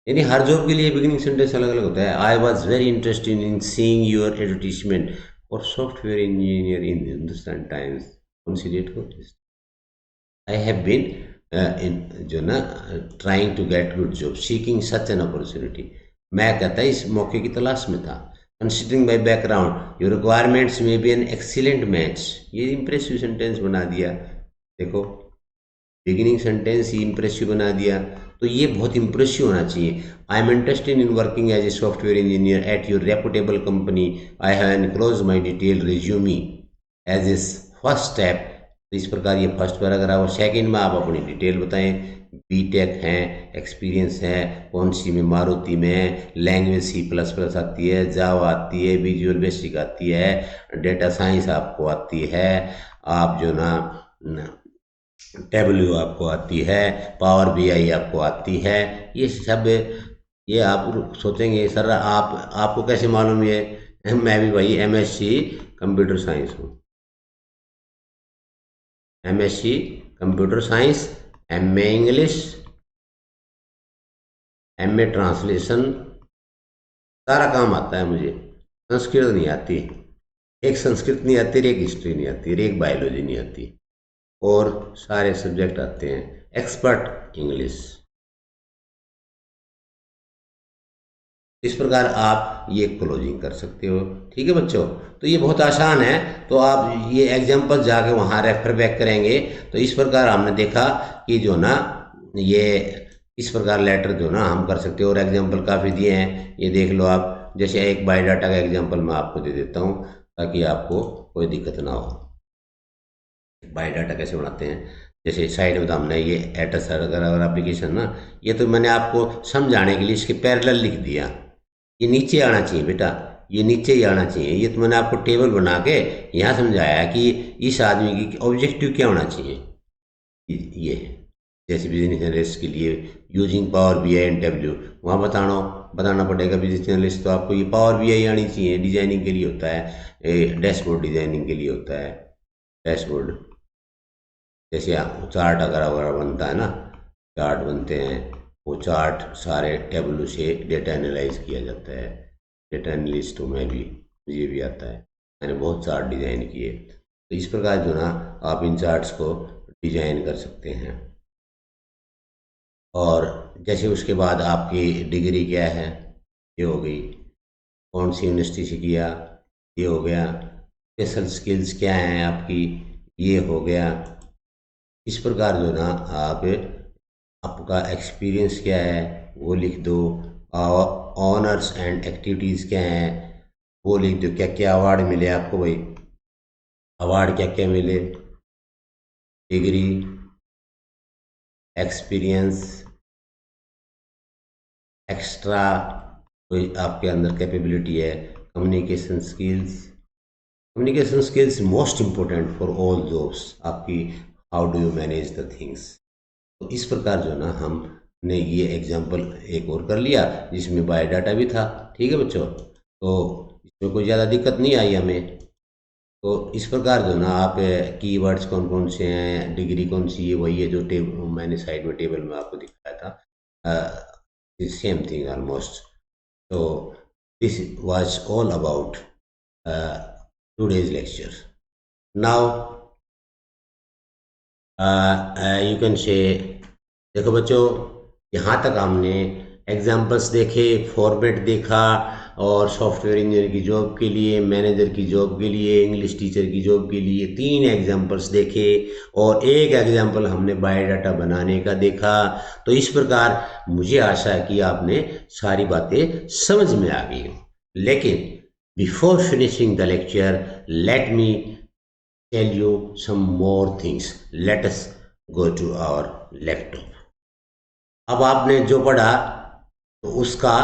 यानी हर जॉब के लिए बिगिनिंग सेंटेंस अलग अलग होता है। I was very interested in seeing your advertisement for software engineer in Hindustan times, कौन सी डेट को? आई हैव बीन इन जो ना trying to get good job, seeking such an opportunity. मैं कहता है इस मौके की तलाश में था। Considering my background your requirements may be an excellent match, ये इंप्रेसिव सेंटेंस बना दिया। देखो बिगिनिंग सेंटेंस ही इंप्रेसिव बना दिया, तो ये बहुत इंप्रेसिव होना चाहिए। I am interested in working as a software engineer at your reputable company, I have enclose my detail resume as is first step. तो इस प्रकार ये फर्स्ट पैराग्राफ और सेकंड में आप अपनी डिटेल बताएं। बीटेक हैं, एक्सपीरियंस है, कौन सी में, मारुति में, लैंग्वेज C++ आती है, जावा आती है, विजुअल बेसिक आती है, डेटा साइंस आपको आती है, आप जो ना टैबल्यू आपको आती है, पावर BI आपको आती है। ये सब ये आप सोचेंगे सर आप आपको कैसे मालूम ये, मैं भी भाई MSc कंप्यूटर साइंस हूँ, MSc computer science, MA English, MA translation, सारा काम आता है मुझे। संस्कृत नहीं आती, एक संस्कृत नहीं आती, एक हिस्ट्री नहीं आती, एक बायोलॉजी नहीं आती, और सारे सब्जेक्ट आते हैं। Expert English. इस प्रकार आप ये क्लोजिंग कर सकते हो। ठीक है बच्चों, तो ये बहुत आसान है। तो आप ये एग्जाम्पल जाके वहाँ रेफर बैक करेंगे। तो इस प्रकार हमने देखा कि जो ना ये इस प्रकार लेटर जो ना हम कर सकते हो, और एग्जाम्पल काफ़ी दिए हैं, ये देख लो आप। जैसे एक बायोडाटा का एग्जाम्पल मैं आपको दे देता हूँ ताकि आपको कोई दिक्कत ना हो। बायोडाटा कैसे बनाते हैं, जैसे साइड में तो हमने ये एटस अगर एप्लीकेशन ना, ये तो मैंने आपको समझाने के लिए इसके पैरेलल लिख दिया। ये नीचे आना चाहिए बेटा, ये नीचे ही आना चाहिए। ये तो मैंने आपको टेबल बना के यहाँ समझाया कि इस आदमी की ऑब्जेक्टिव क्या होना चाहिए। ये जैसे बिजनेस एनालिस्ट के लिए using power BI and tableau, वहाँ बताना पड़ेगा। बिजनेस एनालिस्ट तो आपको ये पावर BI आनी चाहिए, डिजाइनिंग के लिए होता है, डैशबोर्ड डिजाइनिंग के लिए होता है। डैशबोर्ड जैसे चार्ट अगर बनता है ना, चार्ट बनते हैं, वो चार्ट सारे टेबलों से डेटा एनालाइज किया जाता है। डेटा एनालिस्ट हूँ मैं भी, मुझे भी आता है, मैंने बहुत चार्ट डिज़ाइन किए। तो इस प्रकार जो ना आप इन चार्ट्स को डिजाइन कर सकते हैं। और जैसे उसके बाद आपकी डिग्री क्या है, ये हो गई, कौन सी यूनिवर्सिटी से किया, ये हो गया। स्पेशल स्किल्स क्या हैं आपकी, ये हो गया। इस प्रकार जो ना आप आपका एक्सपीरियंस क्या है वो लिख दो, ऑनर्स एंड एक्टिविटीज़ क्या हैं वो लिख दो। क्या क्या अवार्ड मिले आपको भाई, अवार्ड क्या क्या मिले, डिग्री, एक्सपीरियंस, एक्स्ट्रा कोई आपके अंदर कैपेबिलिटी है, communication skills. Communication skills most important for all jobs आपकी। How do you manage the things. तो इस प्रकार जो ना हमने ये एग्जाम्पल एक और कर लिया जिसमें बायोडाटा भी था। ठीक है बच्चों, तो इसमें कोई ज़्यादा दिक्कत नहीं आई हमें। तो इस प्रकार जो ना आप कीवर्ड्स कौन कौन से हैं, डिग्री कौन सी है, वही है जो मैंने साइड में टेबल में आपको दिखाया था, सेम थिंग ऑलमोस्ट। तो this was all about today's lecture. Now you can say, देखो बच्चों, यहाँ तक हमने एग्जाम्पल्स देखे, फॉर्मेट देखा, और सॉफ्टवेयर इंजीनियर की जॉब के लिए, मैनेजर की जॉब के लिए, इंग्लिश टीचर की जॉब के लिए 3 एग्जाम्पल्स देखे, और एक एग्जाम्पल हमने बायोडाटा बनाने का देखा। तो इस प्रकार मुझे आशा है कि आपने सारी बातें समझ में आ गई। लेकिन before finishing the lecture let me tell you some more things. Let us go to our laptop. अब आपने जो पढ़ा तो उसका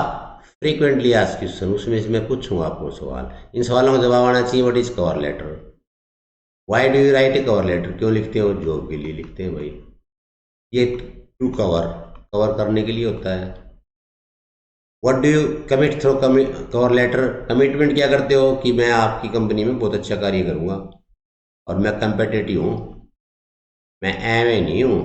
फ्रीक्वेंटली आस्क्ड क्वेश्चन, उसमें से मैं पूछूंगा आपको सवाल। इन सवालों का जवाब आना चाहिए। What is cover letter, why do you write a cover letter, क्यों लिखते हो, जॉब के लिए लिखते हैं भाई। ये टू कवर, कवर करने के लिए होता है। What do you commit through cover letter, commitment क्या करते हो कि मैं आपकी कंपनी में बहुत अच्छा कार्य करूंगा, और मैं कंपेटिटिव हूँ, मैं एमए नहीं हूँ।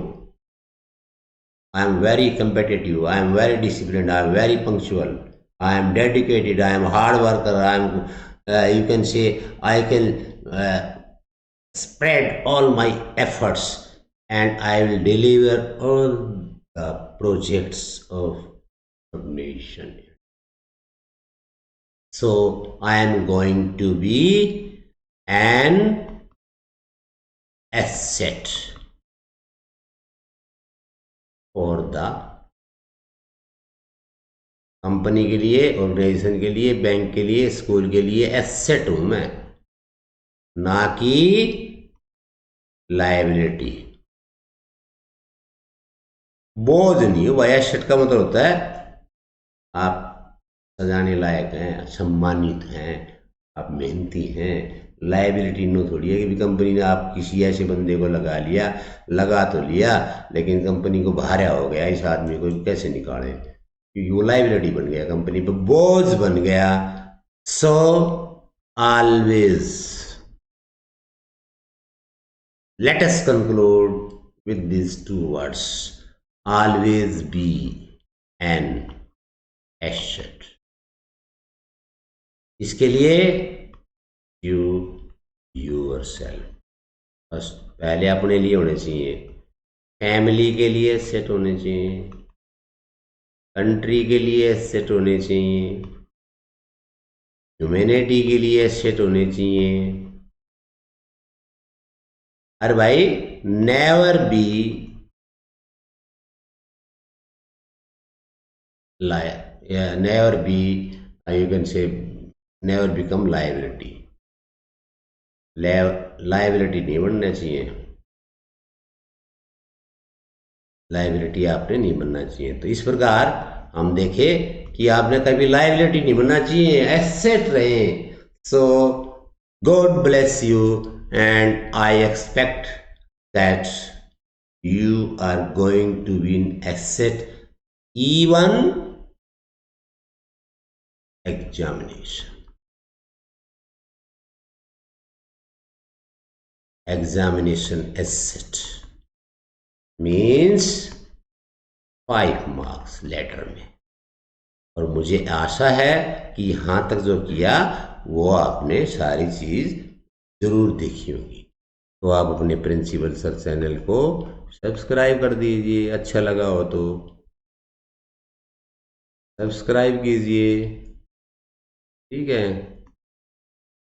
I am very competitive, I am very discipline, I am very punctual, I am dedicated, I am hard worker, I am you can say I can spread all my efforts and I will deliver all the projects of nation. So I am going to be an asset for the company के लिए, organisation के लिए, bank के लिए, school के लिए asset हूं मैं, ना कि लायबिलिटी। बोझ नहीं हो भाई। एसेट का मतलब होता है आप सजाने लायक हैं, सम्मानित हैं, आप मेहनती हैं। लायबिलिटी नो थोड़ी है कि भी कंपनी ने आप किसी ऐसे बंदे को लगा तो लिया, लेकिन कंपनी को भारा हो गया, इस आदमी को कैसे निकालें, क्योंकि वो लाइबिलिटी बन गया, कंपनी पे बोझ बन गया। So always let us conclude with this two words, always be an asset. इसके लिए यू योरसेल्फ, बस पहले अपने लिए होने चाहिए, फैमिली के लिए एसेट होने चाहिए, कंट्री के लिए एसेट होने चाहिए, ह्यूमैनिटी के लिए एसेट होने चाहिए। अरे भाई never be never be, you can say never become liability. Liability नहीं बनना चाहिए, लायबिलिटी आपने नहीं बनना चाहिए। तो इस प्रकार हम देखें कि आपने कभी लायबिलिटी नहीं बनना चाहिए, एसेट रहे। So God bless you and I expect that you are going to be an asset even examination asset means 5 marks letter में। और मुझे आशा है कि यहाँ तक जो किया वो आपने सारी चीज़ ज़रूर देखी होगी। तो आप अपने प्रिंसिपल सर चैनल को सब्सक्राइब कर दीजिए, अच्छा लगा हो तो सब्सक्राइब कीजिए, ठीक है,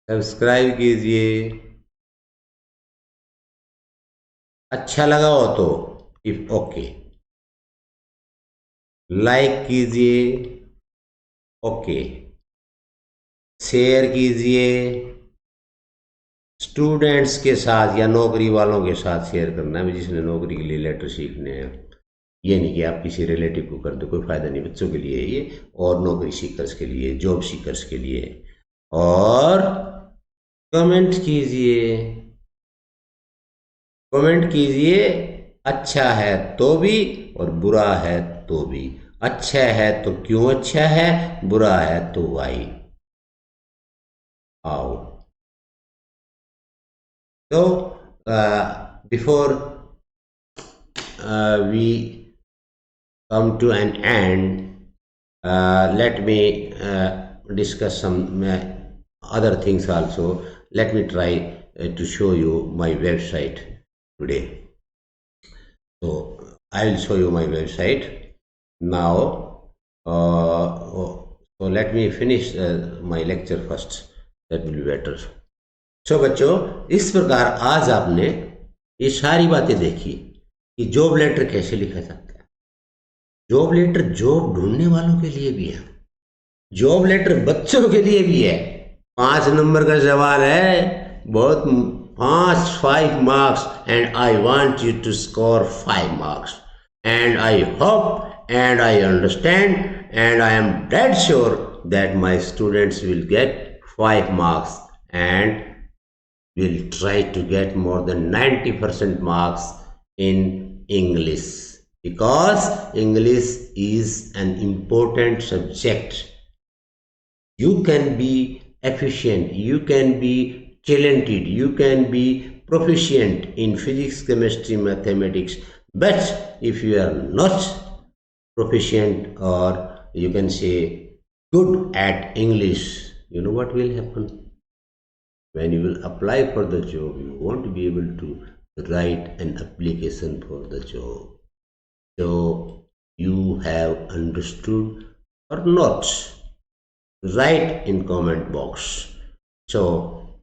सब्सक्राइब कीजिए। अच्छा लगा हो तो इफ ओके लाइक कीजिए, ओके शेयर कीजिए, स्टूडेंट्स के साथ या नौकरी वालों के साथ शेयर करना है, जिसने नौकरी के लिए लेटर सीखने हैं। ये नहीं कि आप किसी रिलेटिव को कर दो, कोई फ़ायदा नहीं, बच्चों के लिए ये, और नौकरी सीकर्स के लिए, जॉब सीकर्स के लिए। और कमेंट कीजिए, कमेंट कीजिए, अच्छा है तो भी और बुरा है तो भी। अच्छा है तो क्यों अच्छा है, बुरा है तो वाई। आओ तो before we come to an end, let me discuss some other things also. Let me try to show you my website today. So I will show you my website now. So let me finish my lecture first, that will be better. So बच्चों, इस प्रकार आज आपने ये सारी बातें देखी कि जॉब लेटर कैसे लिखा जाता है। जॉब लेटर जॉब ढूंढने वालों के लिए भी है, जॉब लेटर बच्चों के लिए भी है। 5 नंबर का सवाल है, बहुत 5 marks, and I want you to score 5 marks, and I hope and I understand and I am dead sure that my students will get 5 marks and will try to get more than 90% marks in English, because English is an important subject. You can be efficient, you can be talented, you can be proficient in physics, chemistry, mathematics, but if you are not proficient, or you can say good at English, you know what will happen? When you will apply for the job, you won't be able to write an application for the job. So you have understood or not? Write in comment box. So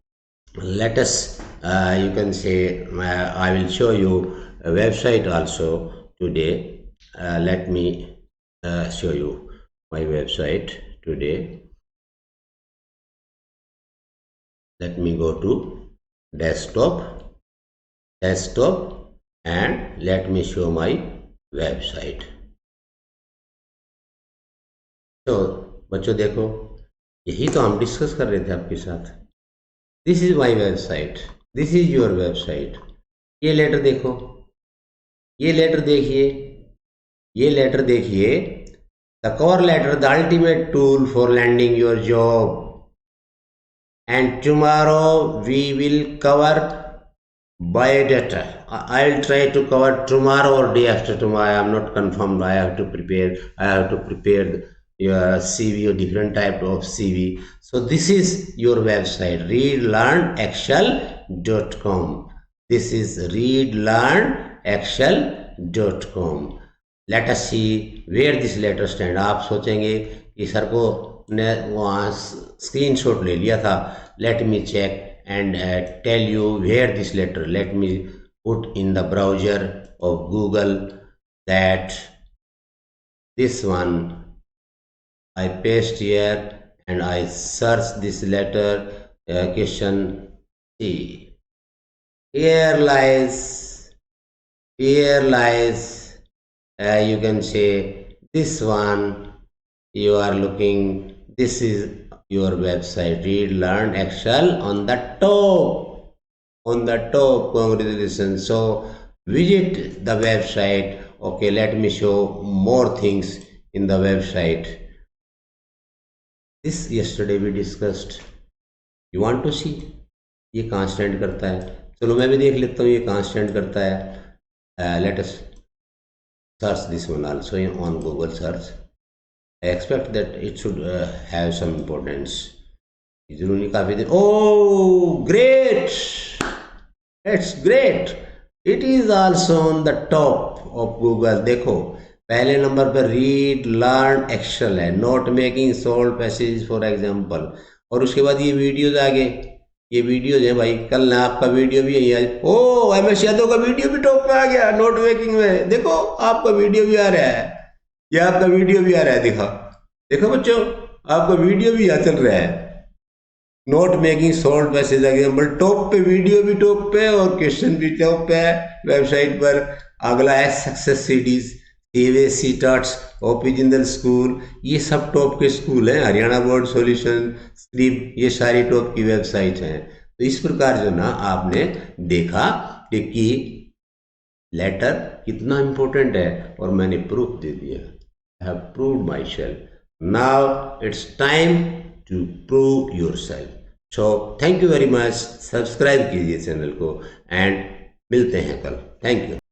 let us, you can say, I will show you a website also today. Let me show you my website today. Let me go to desktop, and let me show my website. तो बच्चों देखो, यही तो हम discuss कर रहे थे आपके साथ. This is my website, this is your website. ये लेटर देखो, ये लेटर देखिए, ये लेटर देखिए. The cover letter, the ultimate tool for landing your job. And tomorrow we will cover biodata. I'll try to cover tomorrow or day after tomorrow. I am not confirmed. I have to prepare your CV or different type of CV. So this is your website, readlearnexcel.com. This is readlearnexcel.com. Let us see where this letter stand. आप सोचेंगे कि sir को ने वहाँ screenshot ले लिया था. Let me check and tell you where this letter. Let me put in the browser of Google that this one I paste here and I search this letter. Question C. Here lies, you can say this one. You are looking, this is your website, Read Learn Excel on the top. Congratulations. So visit the website. Okay, let me show more things in the website. This yesterday we discussed. You want to see ये कहाँ stand करता है? चलो मैं भी देख लेता हूँ ये कहाँ स्टैंड करता है. Let us search this one also on Google search. I expect that it should have some importance. जरूरी काफी दिन. Oh, great! That's great. It is also on the top of Google. देखो पहले नंबर पर read learn Excel है. Note making solve passage for example. और उसके बाद ये वीडियोज आगे, ये वीडियोज हैं भाई. कल ना आपका वीडियो भी यही है. ओ MS यादव का वीडियो भी टॉप पे आ गया नोट मेकिंग में. देखो आपका वीडियो भी आ रहा है, ये आपका वीडियो भी आ रहा है. देखो बच्चों आपका वीडियो भी यहाँ चल रहा है. Note making solve passage example top पे, वीडियो भी टॉप पे और क्वेश्चन भी टॉप पे है वेबसाइट पर. अगला है success CDs, CBSE टट्स, OP Jindal school. ये सब टॉप के स्कूल हैं. हरियाणा बोर्ड सॉल्यूशन, स्क्रिप, ये सारी टॉप की वेबसाइट हैं. तो इस प्रकार जो ना आपने देखा कि लेटर कितना इंपॉर्टेंट है और मैंने प्रूफ दे दिया. I have proved my self. Now it's time to prove yourself. So thank you very much. Subscribe कीजिए चैनल को एंड मिलते हैं कल. Thank you.